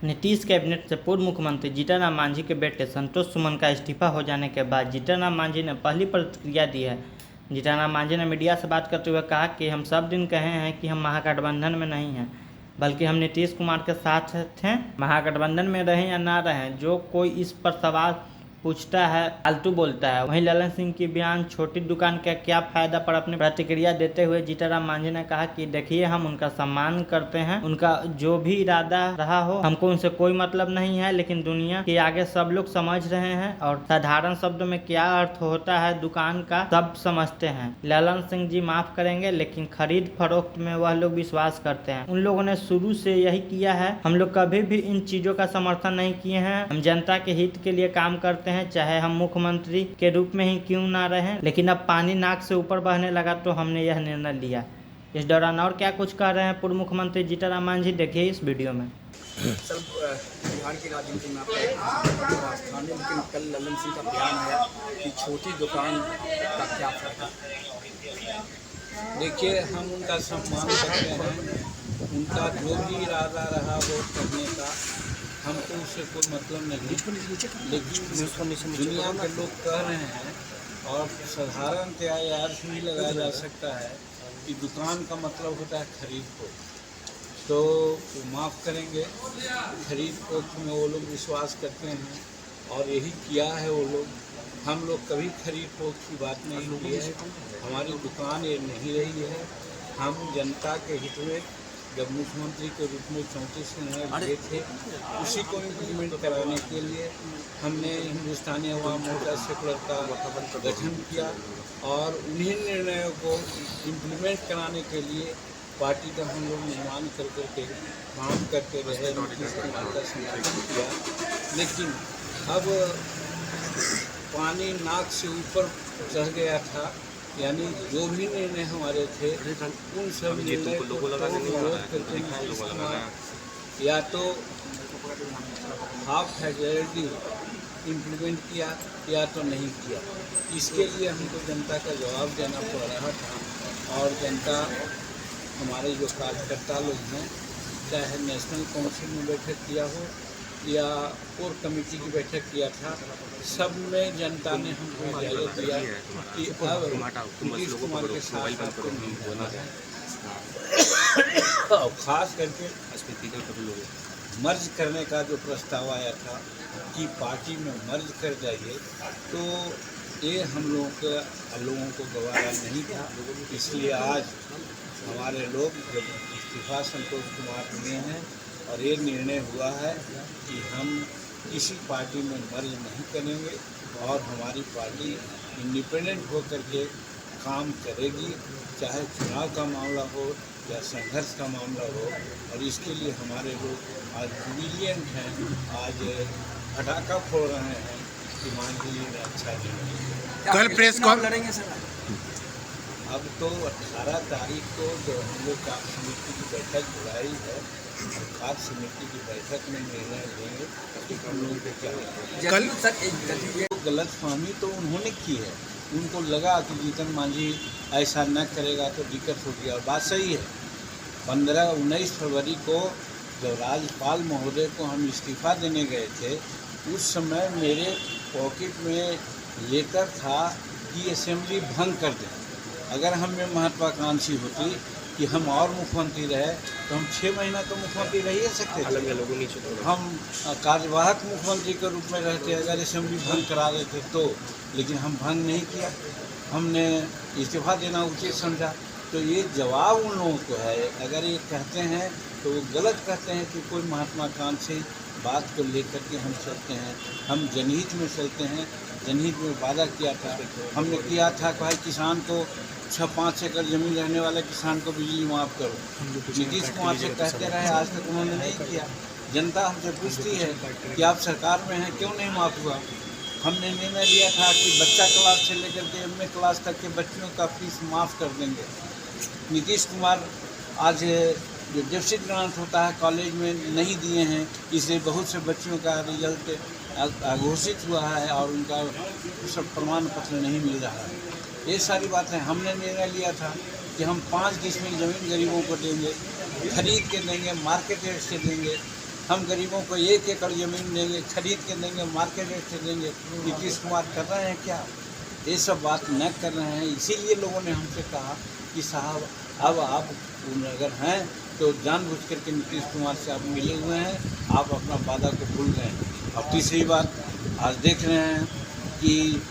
Nitish cabinet से पूर्व मुख्यमंत्री जीतन राम मांझी के बेटे संतोष सुमन का इस्तीफा हो जाने के बाद जीतन राम मांझी ने पहली प्रतिक्रिया दी है। जीतन राम मांझी ने मीडिया से बात करते हुए कहा कि हम सब दिन कहे हैं कि हम महागठबंधन में नहीं हैं, बल्कि हम नीतीश कुमार के साथ थे। महागठबंधन में रहें या ना रहें, जो कोई इस पर सवाल पूछता है फालतू बोलता है। वहीं ललन सिंह की बयान छोटी दुकान का क्या फायदा पर अपनी प्रतिक्रिया देते हुए जीतन राम मांझी ने कहा कि देखिए, हम उनका सम्मान करते हैं, उनका जो भी इरादा रहा हो हमको उनसे कोई मतलब नहीं है, लेकिन दुनिया के आगे सब लोग समझ रहे हैं और साधारण शब्दों में क्या अर्थ होता है दुकान का सब समझते हैं। ललन सिंह जी माफ करेंगे, लेकिन खरीद फरोख्त में वह लोग विश्वास करते हैं। उन लोगों ने शुरू से यही किया है। हम लोग कभी भी इन चीजों का समर्थन नहीं किए हैं। हम जनता के हित के लिए काम करते हैं, चाहे हम मुख्यमंत्री के रूप में ही क्यों ना रहें। लेकिन अब पानी नाक से ऊपर बहने लगा तो हमने यह निर्णय लिया। इस दौरान और क्या कुछ कह रहे हैं पूर्व मुख्यमंत्री जीतन राम मांझी, देखिए इस वीडियो में। सर, बिहार की राजनीति में आपका स्थान है, लेकिन कल ललन सिंह का बयान आया कि छोटी दुकान का क्या फायदा। देखिए, हम उनका सम्मान करते हैं, उनका जो भी इरादा रहा वो करने का, हमको उससे कोई मतलब नहीं। लेकिन दुनिया के लोग कह रहे हैं और साधारणतया अर्थ भी लगाया जा सकता है कि दुकान का मतलब होता है खरीद को, तो वो माफ़ करेंगे। खरीद पक्ष में वो लोग विश्वास करते हैं और यही किया है वो लोग। हम लोग कभी खरीद पक्ष की बात नहीं की है। हमारी दुकान ये नहीं रही है। हम जनता के हित में जब मुख्यमंत्री के रूप में 34 निर्णय लिए थे, उसी को इम्प्लीमेंट कराने के लिए हमने हिंदुस्तानी अवाम मोर्चा सेकुलर का गठन किया और उन्हीं निर्णयों को इम्प्लीमेंट कराने के लिए पार्टी का हम लोग निर्माण कर करके काम करते रहे, नीतीश कुमार का समर्थन किया। लेकिन अब पानी नाक से ऊपर चढ़ गया था, यानी जो भी निर्णय हमारे थे उन सब निर्णय को विरोध करते हैं। या तो हाफ फैसिलिटी इम्प्लीमेंट किया या तो नहीं किया। इसके लिए हमको जनता का जवाब देना पड़ रहा था और जनता हमारे जो कार्यकर्ता लोग हैं, चाहे नेशनल काउंसिल में बैठक किया हो या कोर कमेटी की बैठक किया था, सब में जनता ने हमको इजाज़त दिया कि अब नीतीश कुमार के साथ आपको नहीं होना है। और ख़ास करके मर्ज करने का जो प्रस्ताव आया था कि पार्टी में मर्ज कर जाइए, तो ये हम लोगों को गवारा नहीं था। इसलिए आज हमारे लोग जब इस्तीफा संतोष कुमार दिए हैं और ये निर्णय हुआ है कि हम किसी पार्टी में मर्ज नहीं करेंगे और हमारी पार्टी इंडिपेंडेंट होकर के काम करेगी, चाहे चुनाव का मामला हो या संघर्ष का मामला हो। और इसके लिए हमारे लोग आज जुबिलियंट हैं, आज पटाखा फोड़ रहे हैं कि मांझी जी ने अच्छा निर्णय। कल प्रेस कॉल लड़ेंगे सर? अब तो 18 तारीख को जो हम लोग कार्य समिति की बैठक बुलाई है, कार्य समिति की बैठक में निर्णय लेंगे कि हम लोग को क्या कल सर गलत फहमी तो उन्होंने की है। उनको लगा कि जीतन मांझी ऐसा न करेगा तो दिक्कत होगी, और बात सही है। 15-19 फरवरी को जब राज्यपाल महोदय को हम इस्तीफा देने गए थे, उस समय मेरे पॉकेट में लेटर था कि असेंबली भंग कर दें। अगर हम में महत्वाकांक्षी होती कि हम और मुख्यमंत्री रहे तो हम 6 महीना तो मुख्यमंत्री रह ही सकते थे। हम कार्यवाहक मुख्यमंत्री के रूप में रहते अगर असेंबली भंग करा देते तो। लेकिन हम भंग नहीं किया, हमने इस्तीफा देना उचित समझा। तो ये जवाब उन लोगों को है। अगर ये कहते हैं तो वो गलत कहते हैं कि कोई महत्वाकांक्षी बात को लेकर के हम चलते हैं। हम जनहित में चलते हैं। जनहित में वादा किया था, हमने किया था कि भाई किसान को 6-5 एकड़ जमीन रहने वाले किसान को बिजली माफ़ करो। नीतीश कुमार से कहते रहे, आज तक उन्होंने नहीं किया। जनता हमसे पूछती है कि आप सरकार में हैं, क्यों नहीं माफ़ हुआ। हमने निर्णय लिया था कि बच्चा क्लास से लेकर के MA क्लास तक के बच्चियों का फीस माफ़ कर देंगे। नीतीश कुमार आज जो डेफिसिट ग्रांट होता है कॉलेज में नहीं दिए हैं, इसलिए बहुत से बच्चियों का रिजल्ट अघोषित हुआ है और उनका सब प्रमाण पत्र नहीं मिल रहा है। ये सारी बातें हमने निर्णय लिया था कि हम 5 डिसमिल ज़मीन गरीबों को देंगे, खरीद के देंगे, मार्केट रेट से देंगे। हम गरीबों को 1 एकड़ ज़मीन देंगे, खरीद के देंगे, मार्केट रेट से देंगे। नीतीश कुमार कर रहे हैं क्या? ये सब बात न कर रहे हैं। इसीलिए लोगों ने हमसे कहा कि साहब अब आप अगर हैं तो जानबूझ करके नीतीश कुमार से आप मिले हुए हैं, आप अपना वादा को भूल गए हैं। और तीसरी बात, आज देख रहे हैं कि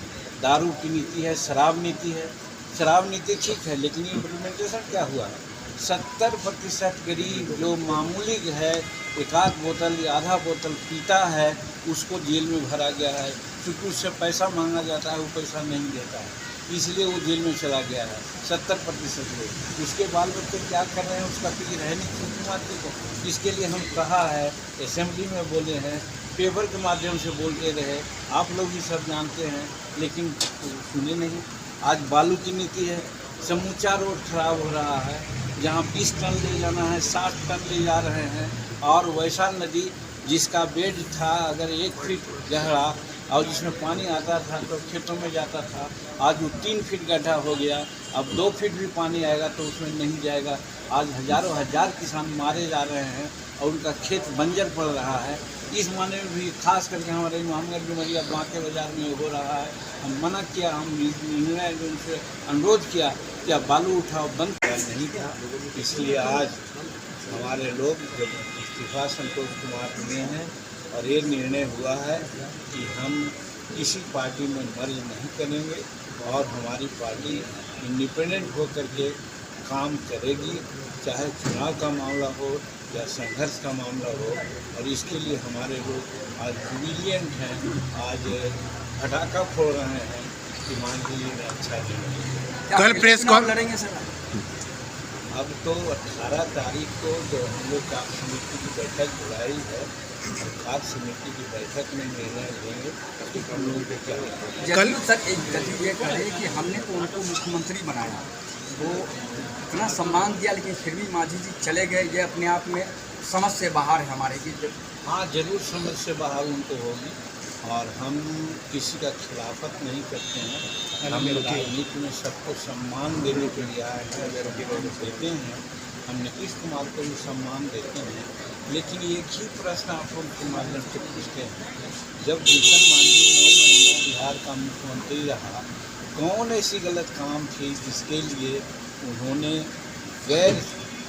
दारू की नीति है, शराब नीति है। शराब नीति ठीक है, लेकिन इम्प्लीमेंटेशन क्या हुआ है? 70% गरीब जो मामूली है, एक आध बोतल या आधा बोतल पीता है, उसको जेल में भरा गया है। क्योंकि उससे पैसा मांगा जाता है, वो पैसा नहीं देता है, इसलिए वो जेल में चला गया है 70% लोग। उसके बाल बच्चे क्या कर रहे हैं उसका फिक्र है नहीं मुख्यमंत्री को। इसके लिए हम कहा है, असेंबली में बोले हैं, पेपर के माध्यम से बोलते रहे, आप लोग भी सब जानते हैं, लेकिन सुने नहीं। आज बालू की नीति है, समूचा रोड खराब हो रहा है। जहाँ 20 टन ले जाना है 60 टन ले जा रहे हैं। और वैसा नदी जिसका बेड था अगर 1 फीट गहरा और जिसमें पानी आता था तो खेतों में जाता था, आज वो 3 फीट गड्ढा हो गया। अब 2 फीट भी पानी आएगा तो उसमें नहीं जाएगा। आज हज़ारों हजार किसान मारे जा रहे हैं और उनका खेत बंजर पड़ रहा है। इस माने में भी खास करके हमारे इमामगंज डुमरिया बांके बाज़ार में हो रहा है। हम मना किया, हम निर्णय उनसे अनुरोध किया कि आप बालू उठाओ, बंद नहीं था। इसलिए आज हमारे लोग जब इस्तीफा संतोष कुमार दिए हैं और ये निर्णय हुआ है कि हम किसी पार्टी में मर्ज नहीं करेंगे और हमारी पार्टी इंडिपेंडेंट होकर के काम करेगी, चाहे चुनाव का मामला हो या संघर्ष का मामला हो। और इसके लिए हमारे लोग आज जुबिलियंट हैं, आज पटाखा फोड़ रहे हैं कि मान लीजिए में अच्छा नहीं। कल प्रेस कॉल लड़ेंगे सर? अब तो 18 तारीख को जो हम लोग कार्य समिति की बैठक बुलाई है, कार्य समिति की बैठक में निर्णय लेंगे कि हम लोगों को क्या कल सर एक गति ये कहे कि हमने तो उनको मुख्यमंत्री बनाया, वो इतना सम्मान दिया, लेकिन फिर भी मांझी जी चले गए। ये अपने आप में समझ से बाहर है हमारे की। हाँ, जरूर समझ से बाहर उनको होगी और हम किसी का खिलाफत नहीं करते हैं। हम राजनीति में सबको सम्मान देने के लिए आए हैं, देते हैं। हम नीतीश कुमार को भी सम्मान देते हैं, लेकिन एक ही प्रश्न आप लोग के माध्यम से पूछते हैं, जब जीतन मांझी 9 महीना बिहार का मुख्यमंत्री रहा, कौन ऐसी गलत काम थी जिसके लिए उन्होंने गैर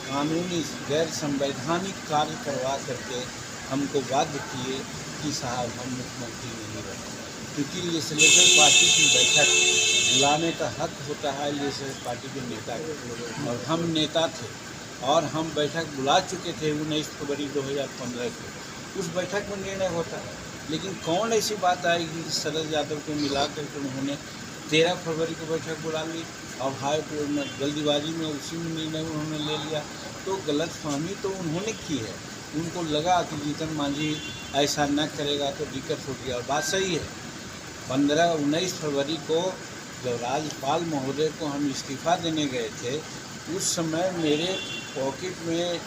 कानूनी गैर संवैधानिक कार्य करवा करके हमको बाध्य किए कि साहब हम मुख्यमंत्री नहीं रहे? क्योंकि लेजिस्लेटिव पार्टी की बैठक बुलाने का हक होता है लेजिस्लेटिव पार्टी के नेता को, और हम नेता थे और हम बैठक बुला चुके थे 19 फरवरी 2015 को। उस बैठक में निर्णय होता है, लेकिन कौन ऐसी बात आएगी कि शरद यादव को मिला करके उन्होंने 13 फरवरी को बैठक बुला ली और हाई कोर्ट में जल्दीबाजी में उसी में निर्णय उन्होंने ले लिया। तो गलतफहमी तो उन्होंने की है, उनको लगा कि जीतन मांझी ऐसा न करेगा तो दिक्कत होगी। और बात सही है, 19 फरवरी को जब राज्यपाल महोदय को हम इस्तीफ़ा देने गए थे, उस समय मेरे पॉकेट में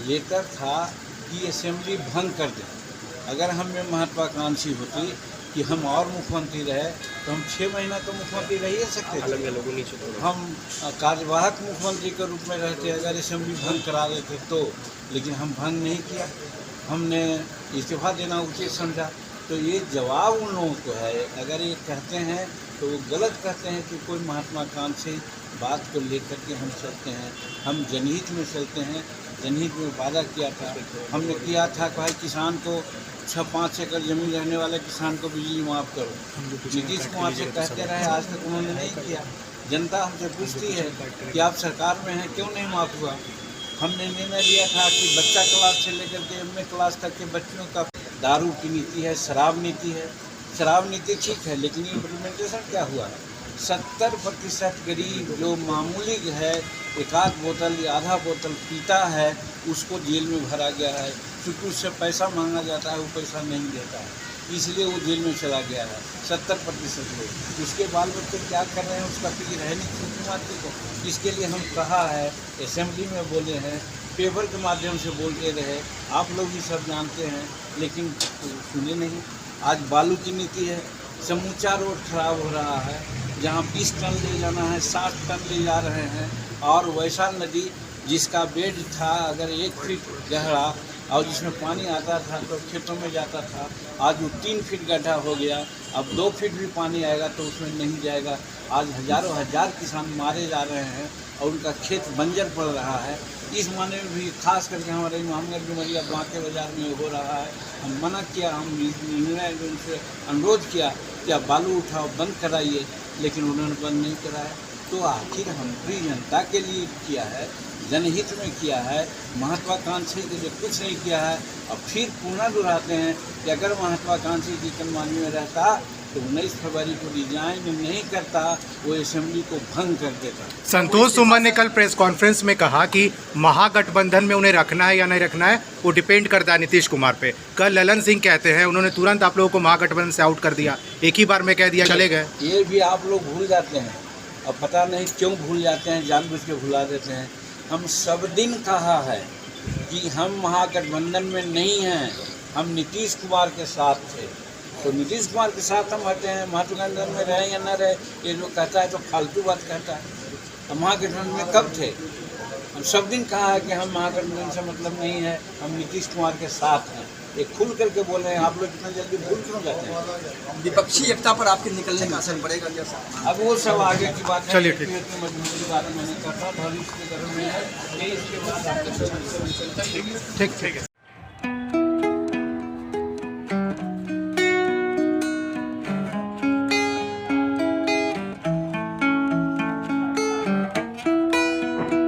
लेटर था कि असेंबली भंग कर दें। अगर हमें महत्वाकांक्षी होती कि हम और मुख्यमंत्री रहे तो हम 6 महीना तो मुख्यमंत्री रह ही सकते थे। हम कार्यवाहक मुख्यमंत्री के रूप में रहते अगर असेंबली भंग करा देते तो, लेकिन हम भंग नहीं किया, हमने इस्तीफा देना उचित समझा। तो ये जवाब उन लोगों को है, अगर ये कहते हैं तो वो गलत कहते हैं कि कोई महत्वाकांक्षी बात को लेकर के हम चलते हैं। हम जनहित में चलते हैं, जनहित में वादा किया था, हमने किया था कि भाई किसान को 6-5 एकड़ ज़मीन रहने वाले किसान को बिजली माफ़ करो। नीतीश कुमार से कहते रहे, आज तक उन्होंने नहीं किया। जनता हमसे पूछती है कि आप सरकार में हैं क्यों नहीं माफ़ हुआ। हमने निर्णय लिया था कि बच्चा क्लास से लेकर के MA क्लास तक के बच्चों का दारू की नीति है, शराब नीति है। शराब नीति ठीक है, लेकिन इम्प्लीमेंटेशन क्या हुआ है? 70% गरीब जो मामूली है, एक आध बोतल या आधा बोतल पीता है, उसको जेल में भरा गया है। क्योंकि उससे पैसा मांगा जाता है, वो पैसा नहीं देता है, इसलिए वो जेल में चला गया है 70% लोग। उसके बाल बच्चे क्या कर रहे हैं उसका फिक्र है नहीं मुख्यमंत्री को। इसके लिए हम कहा है, असेंबली में बोले हैं, पेपर के माध्यम से बोलते रहे, आप लोग भी सब जानते हैं, लेकिन सुने नहीं। आज बालू की नीति है, समूचा रोड खराब हो रहा है। जहाँ 20 टन ले जाना है 60 टन ले जा रहे हैं। और वैसा नदी जिसका बेड था अगर 1 फीट गहरा और जिसमें पानी आता था तो खेतों में जाता था, आज वो 3 फीट गड्ढा हो गया। अब 2 फीट भी पानी आएगा तो उसमें नहीं जाएगा। आज हज़ारों हज़ार किसान मारे जा रहे हैं और उनका खेत बंजर पड़ रहा है। इस माने में भी खास करके हमारे मोहम्मद डुमरिया बांके बाज़ार में हो रहा है। हम मना किया, हम निर्णय उनसे अनुरोध किया कि आप बालू उठाओ, बंद कराइए, लेकिन उन्होंने बंद नहीं कराया। तो आखिर हमने जनता के लिए किया है, जनहित में किया है, महत्वाकांक्षी के लिए कुछ नहीं किया है। और फिर पुनः दोहराते हैं कि अगर महत्वाकांक्षी जीतन मांझी में रहता तो 19 फरवरी को रिजाइन नहीं करता, वो असेंबली को भंग कर देता। संतोष सुमन ने कल प्रेस कॉन्फ्रेंस में कहा कि महागठबंधन में उन्हें रखना है या नहीं रखना है वो डिपेंड करता है नीतीश कुमार पे। कल ललन सिंह कहते हैं उन्होंने तुरंत आप लोगों को महागठबंधन से आउट कर दिया, एक ही बार में कह दिया चले गए। ये भी आप लोग भूल जाते हैं, अब पता नहीं क्यों भूल जाते हैं, जानबूझ के भुला देते हैं। हम सब दिन कहा है कि हम महागठबंधन में नहीं हैं, हम नीतीश कुमार के साथ थे। तो नीतीश कुमार के साथ हम हटे हैं, महागठबंधन में रहे या न रहे, ये जो कहता है तो फालतू बात कहता है। हम महागठबंधन में कब थे? हम सब दिन कहा है कि हम महागठबंधन से मतलब नहीं है, हम नीतीश कुमार के साथ हैं। ये खुल करके बोल रहे हैं, आप लोग इतना जल्दी भूल क्यों जाते हैं? विपक्षी एकता पर आपके निकलने का असर पड़ेगा जैसा? अब वो सब आगे की बात है। चलिए, ठीक। मजबूरी की बात मैंने कहा था, भविष्य के घर में है, ये इसके बाद आपके ठीक है।